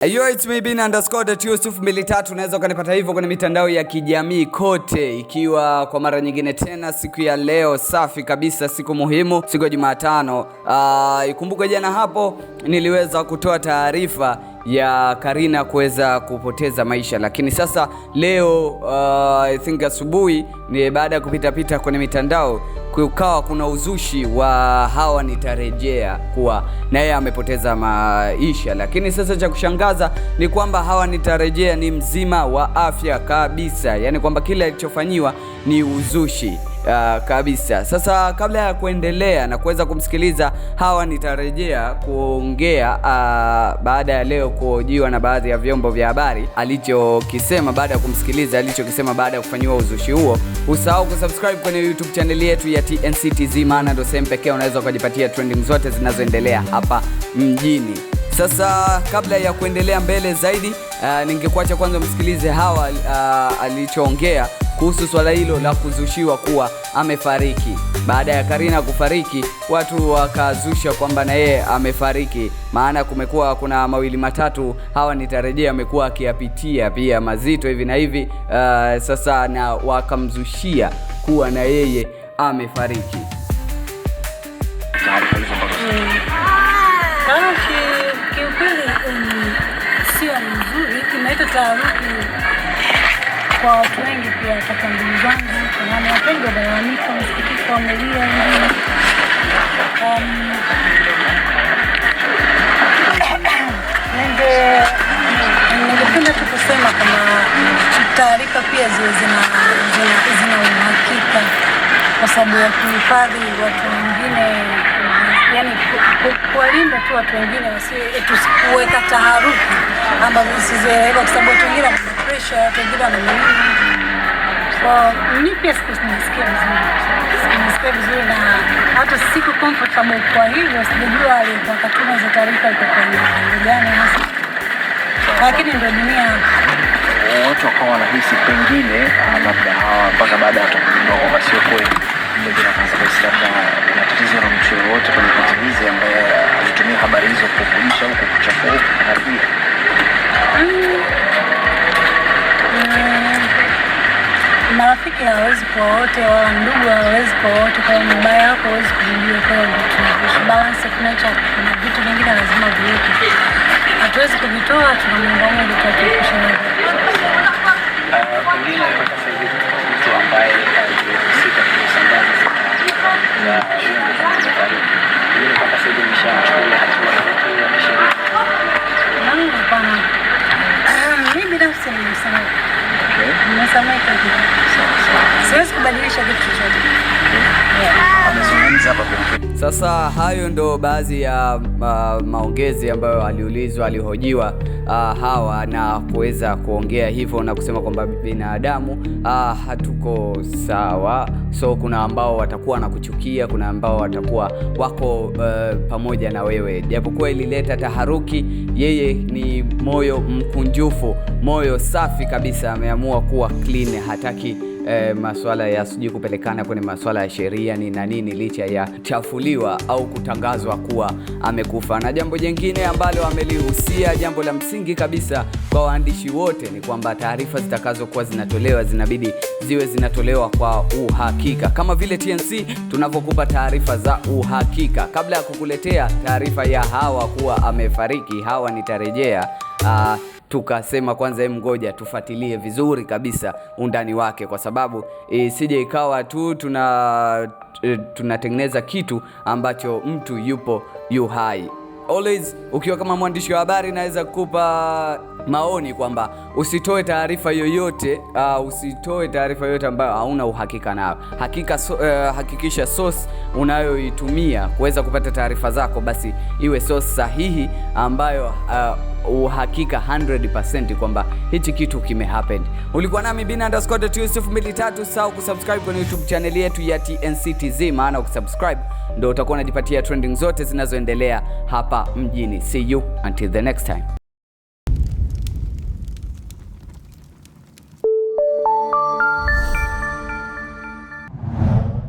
Yo, it's me bin_Yusuf 23. Unaweza ukanipata hivyo kwenye mitandao ya kijamii kote, ikiwa kwa mara nyingine tena siku ya leo safi kabisa, siku muhimu, siku ya Jumatano. Ikumbuke jana hapo niliweza kutoa taarifa ya Karina kuweza kupoteza maisha, lakini sasa leo I think asubuhi ni baada ya kupita kwenye mitandao kukawa kuna uzushi wa Hawa nitarejea kuwa naye amepoteza maisha. Lakini sasa cha kushangaza ni kwamba Hawa nitarejea ni mzima wa afya kabisa, yani kwamba kila alichofanyiwa ni uzushi kabisa. Sasa kabla ya kuendelea na kuweza kumsikiliza Hawa nitarejea kuongea baada ya leo kuhojiwa na baadhi ya vyombo vya habari, alichokisema baada ya kumsikiliza alichokisema baada ya kufanyiwa uzushi huo, usahau kusubscribe kwenye YouTube channel yetu ya TNCTZ, maana ndio sehemu pekee unaweza kujipatia trending zote zinazoendelea hapa mjini. Sasa kabla ya kuendelea mbele zaidi, ningekuacha kwanza msikilize Hawa alichoongea kuhusu swala hilo la kuzushiwa kuwa amefariki. Baada ya Karina kufariki, watu wakazusha kwamba na yeye amefariki, maana kumekuwa kuna mawili matatu Hawa nitarejea amekuwa akiyapitia pia mazito hivi na hivi. Sasa na wakamzushia kuwa na yeye amefariki. Kiukweli sio nzuri, kimeleta taharuki kwa watu wengi, pia kwa ndugu zangu, na watu wengi wanalalamika, msikitiko wamelia wengine. Ningependa tu kusema kama taarifa pia ziwe zina uhakika, kwa sababu ya kuhifadhi watu wengine, yani kuwalinda tu watu wengine tusikuweka taharuki ambazo zisizoeleweka, kwa sababu watu wengine wana pressure, watu wengine wana nini. Mimi pia sikunisikia vizuri na hata siku comfortable, kwa hivyo sijajua wakatuma hizo taarifa iko kwa nini gani hasa, lakini ndio dunia. Watu wakawa wanahisi pengine labda Hawa mpaka baada ya kugundua kwamba sio kweli, ndio tunaanza kusikia na tatizo la mtu yote kwenye katibizi ambaye alitumia habari hizo kufunisha au kuchafua haribia. Marafiki hawezi kwa wote, wala ndugu hawezi kwa wote, kwa mbaya yako hawezi kujua. Kwa hiyo tunaishi balance of nature, kuna vitu vingine lazima viweke, hatuwezi kuvitoa, tunamwomba Mungu tuepushe nayo. Pengine kwa sasa hivi mtu ambaye alihusika kusambaza taarifa za shule za taarifa, ili kwa sasa hivi nimeshachukulia hatua ya sheria. Hapana, mimi binafsi nimesema nimesameka tu, siwezi kubadilisha kitu chochote. Sasa hayo ndo baadhi ya maongezi ambayo alihojiwa Hawa na kuweza kuongea hivyo na kusema kwamba binadamu hatuko sawa. So kuna ambao watakuwa na kuchukia, kuna ambao watakuwa wako pamoja na wewe. Japokuwa ilileta taharuki, yeye ni moyo mkunjufu, moyo safi kabisa, ameamua kuwa clean, hataki masuala ya sijui kupelekana kwenye masuala ya sheria ni na nini, licha ya chafuliwa au kutangazwa kuwa amekufa. Na jambo jingine ambalo amelihusia, jambo la msingi kabisa kwa waandishi wote, ni kwamba taarifa zitakazokuwa zinatolewa zinabidi ziwe zinatolewa kwa uhakika, kama vile TNC tunavyokupa taarifa za uhakika. Kabla ya kukuletea taarifa ya Hawa kuwa amefariki, Hawa nitarejea, tukasema kwanza ngoja tufuatilie vizuri kabisa undani wake, kwa sababu sije ikawa tu tunatengeneza kitu ambacho mtu yu hai. Always ukiwa kama mwandishi wa habari, naweza kukupa maoni kwamba usitoe taarifa yoyote, usitoe taarifa yoyote ambayo hauna uhakika nayo. Hakikisha source unayoitumia kuweza kupata taarifa zako basi iwe source sahihi ambayo uhakika 100% kwamba hichi kitu kimehappen. Ulikuwa nami bin_Yusuf 23. Sawa kusubscribe kwenye YouTube channel yetu ya TNCTZ, maana ukisubscribe ndio utakuwa unajipatia trending zote zinazoendelea hapa mjini. See you until the next time.